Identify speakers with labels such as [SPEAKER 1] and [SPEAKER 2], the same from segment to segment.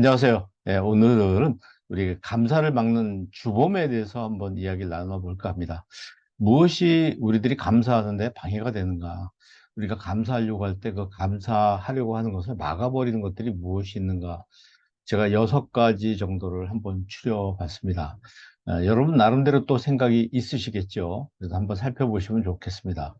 [SPEAKER 1] 안녕하세요. 오늘은 우리 감사를 막는 주범에 대해서 한번 이야기를 나눠볼까 합니다. 무엇이 우리들이 감사하는데 방해가 되는가? 우리가 감사하려고 할 때 그 감사하려고 하는 것을 막아버리는 것들이 무엇이 있는가? 제가 6가지 정도를 한번 추려봤습니다. 여러분 나름대로 또 생각이 있으시겠죠? 그래서 한번 살펴보시면 좋겠습니다.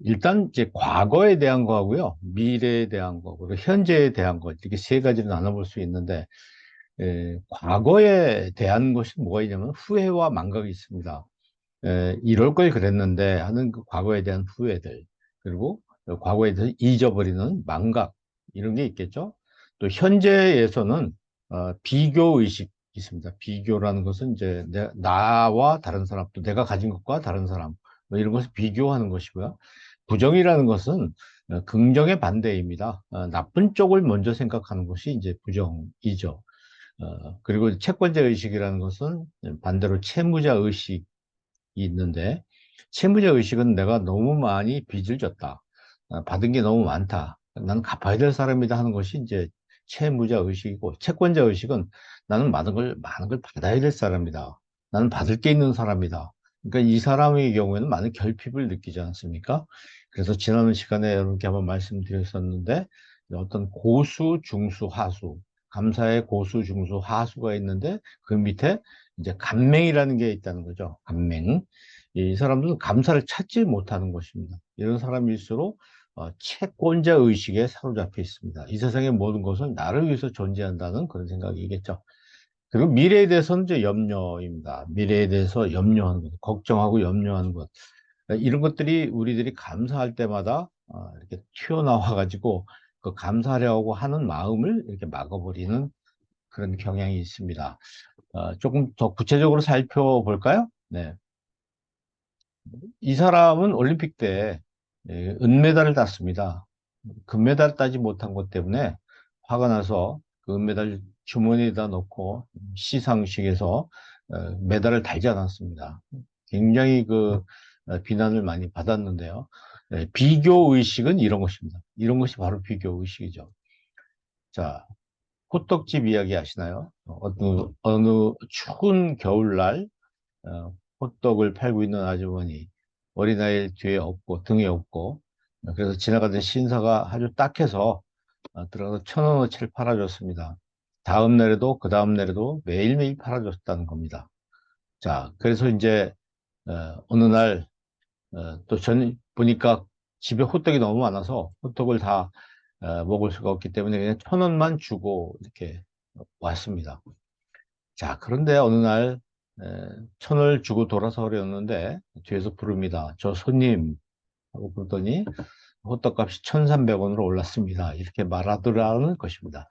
[SPEAKER 1] 일단 이제 과거에 대한 거하고요, 미래에 대한 거, 그리고 현재에 대한 거, 이렇게 3가지로 나눠볼 수 있는데, 과거에 대한 것이 뭐가 있냐면 후회와 망각이 있습니다. 이럴 걸 그랬는데 하는 그 과거에 대한 후회들, 그리고 과거에 대해서 잊어버리는 망각, 이런 게 있겠죠. 또 현재에서는 비교 의식이 있습니다. 비교라는 것은 이제 나와 다른 사람, 또 내가 가진 것과 다른 사람, 뭐 이런 것을 비교하는 것이고요. 부정이라는 것은 긍정의 반대입니다. 나쁜 쪽을 먼저 생각하는 것이 이제 부정이죠. 그리고 채권자 의식이라는 것은 반대로 채무자 의식이 있는데, 채무자 의식은 내가 너무 많이 빚을 졌다. 받은 게 너무 많다. 나는 갚아야 될 사람이다 하는 것이 이제 채무자 의식이고, 채권자 의식은 나는 많은 걸 받아야 될 사람이다. 나는 받을 게 있는 사람이다. 그러니까 이 사람의 경우에는 많은 결핍을 느끼지 않습니까? 그래서 지난 시간에 여러분께 한번 말씀드렸었는데, 어떤 고수, 중수, 하수, 감사의 고수, 중수, 하수가 있는데, 그 밑에 이제 감맹이라는 게 있다는 거죠. 감맹. 이 사람들은 감사를 찾지 못하는 것입니다. 이런 사람일수록 채권자 의식에 사로잡혀 있습니다. 이 세상의 모든 것은 나를 위해서 존재한다는 그런 생각이겠죠. 그리고 미래에 대해서는 이제 염려입니다. 미래에 대해서 염려하는 것, 걱정하고 염려하는 것. 이런 것들이 우리들이 감사할 때마다 이렇게 튀어나와 가지고 그 감사하려고 하는 마음을 이렇게 막아버리는 그런 경향이 있습니다. 조금 더 구체적으로 살펴볼까요? 네. 이 사람은 올림픽 때 은메달을 땄습니다. 금메달 따지 못한 것 때문에 화가 나서 그 은메달 주머니에다 넣고 시상식에서 메달을 달지 않았습니다. 굉장히 비난을 많이 받았는데요. 비교 의식은 이런 것입니다. 이런 것이 바로 비교 의식이죠. 자, 호떡집 이야기 아시나요? 어느 추운 겨울날 호떡을 팔고 있는 아주머니, 어린아이 뒤에 업고 등에 업고, 그래서 지나가던 신사가 아주 딱해서 들어가서 1,000원어치를 팔아줬습니다. 다음 날에도 그 다음 날에도 매일매일 팔아줬다는 겁니다. 자, 그래서 이제 어느 날 또 보니까 집에 호떡이 너무 많아서 호떡을 다 먹을 수가 없기 때문에 그냥 1,000원만 주고 이렇게 왔습니다. 자, 그런데 어느 날 에, 천을 주고 돌아서려는데 뒤에서 부릅니다. 저 손님 하고 부르더니 호떡값이 1,300원으로 올랐습니다. 이렇게 말하더라는 것입니다.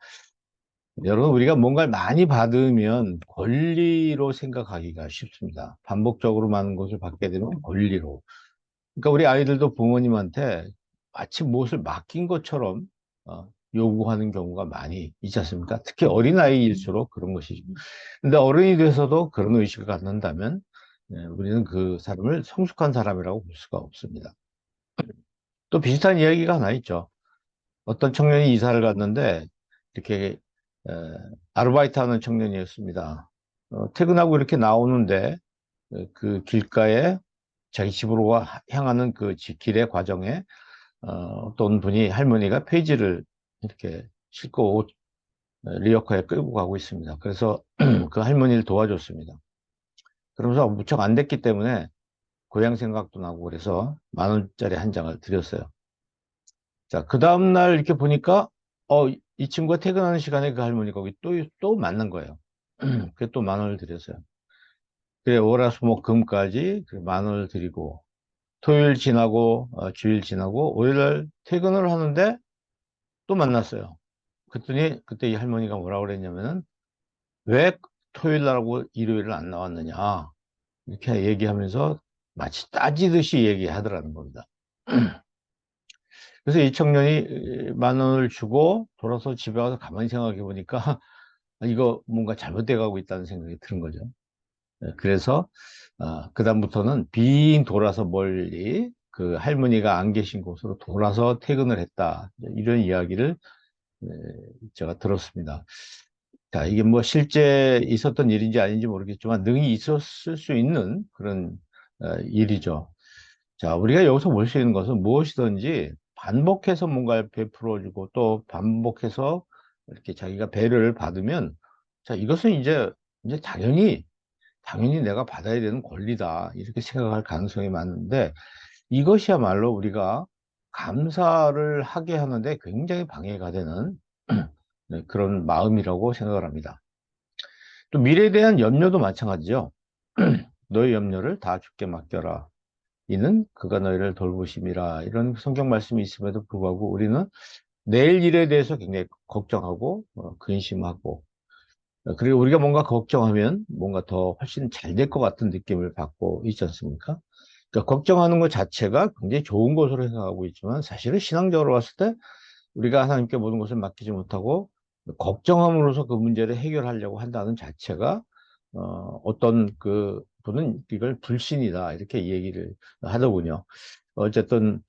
[SPEAKER 1] 여러분, 우리가 뭔가를 많이 받으면 권리로 생각하기가 쉽습니다. 반복적으로 많은 것을 받게 되면 권리로. 그러니까 우리 아이들도 부모님한테 마치 무엇을 맡긴 것처럼 요구하는 경우가 많이 있지 않습니까? 특히 어린아이일수록 그런 것이죠. 근데 어른이 돼서도 그런 의식을 갖는다면 우리는 그 사람을 성숙한 사람이라고 볼 수가 없습니다. 또 비슷한 이야기가 하나 있죠. 어떤 청년이 이사를 갔는데 이렇게 에, 아르바이트 하는 청년이었습니다. 퇴근하고 이렇게 나오는데 그 길가에 자기 집으로 향하는 그 길의 과정에 어떤 분이 할머니가 페이지를 이렇게 싣고 리어카에 끌고 가고 있습니다. 그래서 그 할머니를 도와줬습니다. 그러면서 무척 안 됐기 때문에 고향 생각도 나고 그래서 10,000원짜리 한 장을 드렸어요. 자, 그 다음날 이렇게 보니까 이 친구가 퇴근하는 시간에 그 할머니가 거기 또 만난 거예요. 그래 또 10,000원을 드렸어요. 그래 월화수목금까지 10,000원을 드리고 토요일 지나고 주일 지나고 월요일 퇴근을 하는데 또 만났어요. 그랬더니 그때 이 할머니가 뭐라고 그랬냐면은 왜 토요일 날하고 일요일은 안 나왔느냐 이렇게 얘기하면서 마치 따지듯이 얘기하더라는 겁니다. 그래서 이 청년이 10,000원을 주고 돌아서 집에 와서 가만히 생각해 보니까 이거 뭔가 잘못돼 가고 있다는 생각이 드는 거죠. 그래서 그다음부터는 빙 돌아서 멀리 그 할머니가 안 계신 곳으로 돌아서 퇴근을 했다. 이런 이야기를 네, 제가 들었습니다. 자, 이게 뭐 실제 있었던 일인지 아닌지 모르겠지만 능히 있었을 수 있는 그런 일이죠. 자, 우리가 여기서 볼 수 있는 것은 무엇이든지 반복해서 뭔가를 베풀어주고 또 반복해서 이렇게 자기가 배려를 받으면, 자, 이것은 이제 당연히 내가 받아야 되는 권리다. 이렇게 생각할 가능성이 많은데, 이것이야말로 우리가 감사를 하게 하는데 굉장히 방해가 되는 네, 그런 마음이라고 생각을 합니다. 또 미래에 대한 염려도 마찬가지죠. 너의 염려를 다 주께 맡겨라. 이는 그가 너희를 돌보심이라. 이런 성경 말씀이 있음에도 불구하고 우리는 내일 일에 대해서 굉장히 걱정하고 근심하고, 그리고 우리가 뭔가 걱정하면 뭔가 더 훨씬 잘 될 것 같은 느낌을 받고 있지 않습니까? 그러니까 걱정하는 것 자체가 굉장히 좋은 것으로 생각하고 있지만, 사실은 신앙적으로 봤을 때 우리가 하나님께 모든 것을 맡기지 못하고 걱정함으로써 그 문제를 해결하려고 한다는 자체가, 어떤 그 분은 이걸 불신이다 이렇게 얘기를 하더군요. 어쨌든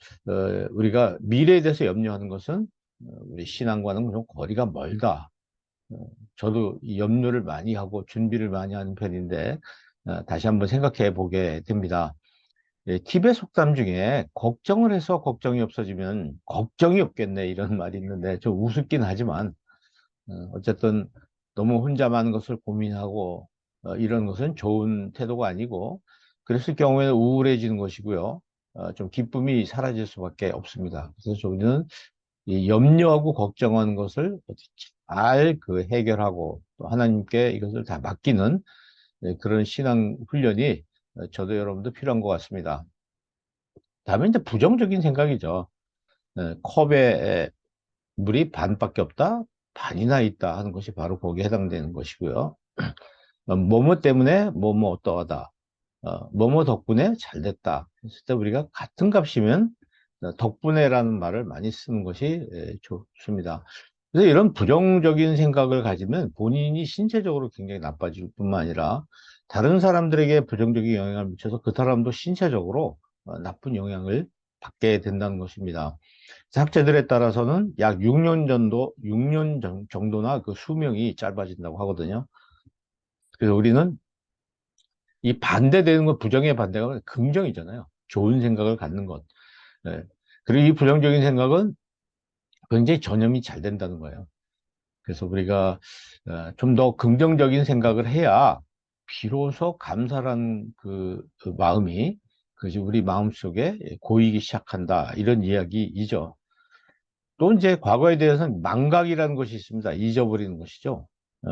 [SPEAKER 1] 우리가 미래에 대해서 염려하는 것은 우리 신앙과는 좀 거리가 멀다. 어, 저도 이 염려를 많이 하고 준비를 많이 하는 편인데, 다시 한번 생각해 보게 됩니다. 예, 팁의 속담 중에 걱정을 해서 걱정이 없어지면 걱정이 없겠네 이런 말이 있는데 좀 우습긴 하지만, 어쨌든 너무 혼자 많은 것을 고민하고 이런 것은 좋은 태도가 아니고, 그랬을 경우에는 우울해지는 것이고요. 좀 기쁨이 사라질 수밖에 없습니다. 그래서 저는 이 염려하고 걱정하는 것을 어떻게 잘 그 해결하고 또 하나님께 이것을 다 맡기는 그런 신앙 훈련이 저도 여러분도 필요한 것 같습니다. 다음에 이제 부정적인 생각이죠. 컵에 물이 반밖에 없다, 반이나 있다 하는 것이 바로 거기에 해당되는 것이고요. 뭐뭐 때문에 뭐뭐 어떠하다, 뭐뭐 덕분에 잘 됐다 했을 때 우리가 같은 값이면 덕분에라는 말을 많이 쓰는 것이 좋습니다. 그래서 이런 부정적인 생각을 가지면 본인이 신체적으로 굉장히 나빠질 뿐만 아니라 다른 사람들에게 부정적인 영향을 미쳐서 그 사람도 신체적으로 나쁜 영향을 받게 된다는 것입니다. 학자들에 따라서는 약 6년 정도나 그 수명이 짧아진다고 하거든요. 그래서 우리는 이 반대되는 건, 부정의 반대가 긍정이잖아요. 좋은 생각을 갖는 것. 예. 그리고 이 부정적인 생각은 굉장히 전염이 잘 된다는 거예요. 그래서 우리가 좀 더 긍정적인 생각을 해야 비로소 감사라는 그 마음이 그지 우리 마음속에 고이기 시작한다. 이런 이야기이죠. 또 이제 과거에 대해서는 망각이라는 것이 있습니다. 잊어버리는 것이죠.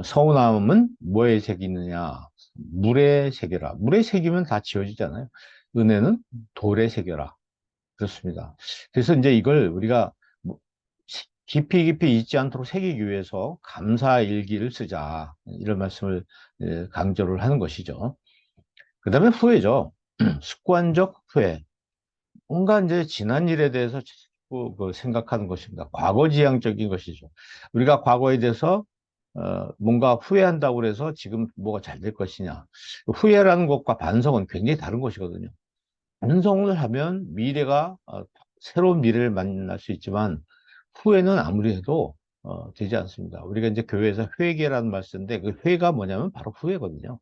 [SPEAKER 1] 서운함은 뭐에 새기느냐? 물에 새겨라. 물에 새기면 다 지워지잖아요. 은혜는 돌에 새겨라. 그렇습니다. 그래서 이제 이걸 우리가 뭐 깊이 깊이 잊지 않도록 새기기 위해서 감사 일기를 쓰자. 이런 말씀을 강조를 하는 것이죠. 그 다음에 후회죠. 습관적 후회. 뭔가 이제 지난 일에 대해서 자꾸 그 생각하는 것입니다. 과거지향적인 것이죠. 우리가 과거에 대해서 뭔가 후회한다고 해서 지금 뭐가 잘 될 것이냐. 후회라는 것과 반성은 굉장히 다른 것이거든요. 반성을 하면 미래가 새로운 미래를 만날 수 있지만, 후회는 아무리 해도 되지 않습니다. 우리가 이제 교회에서 회개라는 말 쓰는데 그 회가 뭐냐면 바로 후회거든요.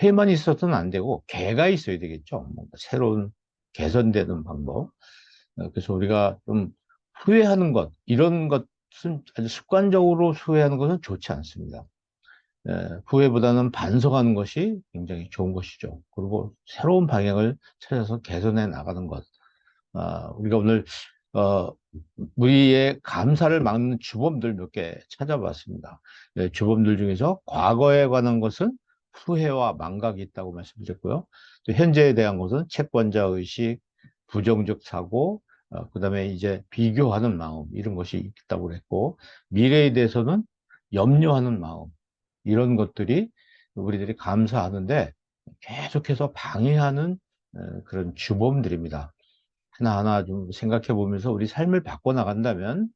[SPEAKER 1] 회만 있어서는 안 되고 개가 있어야 되겠죠. 뭔가 새로운 개선되는 방법. 그래서 우리가 좀 후회하는 것, 이런 것은 아주 습관적으로 후회하는 것은 좋지 않습니다. 후회보다는 반성하는 것이 굉장히 좋은 것이죠. 그리고 새로운 방향을 찾아서 개선해 나가는 것. 우리가 오늘 어, 우리의 감사를 막는 주범들 몇 개 찾아봤습니다. 주범들 중에서 과거에 관한 것은 후회와 망각이 있다고 말씀드렸고요. 또 현재에 대한 것은 채권자 의식, 부정적 사고, 그다음에 이제 비교하는 마음, 이런 것이 있다고 그랬고, 미래에 대해서는 염려하는 마음, 이런 것들이 우리들이 감사하는데 계속해서 방해하는 그런 주범들입니다. 하나하나 좀 생각해 보면서 우리 삶을 바꿔나간다면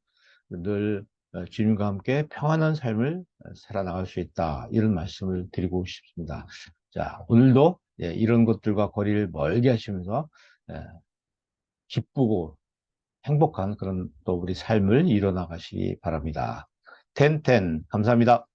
[SPEAKER 1] 늘 주님과 함께 평안한 삶을 살아나갈 수 있다. 이런 말씀을 드리고 싶습니다. 자, 오늘도 이런 것들과 거리를 멀게 하시면서 예, 기쁘고 행복한 그런 또 우리 삶을 이뤄나가시기 바랍니다. 텐텐 감사합니다.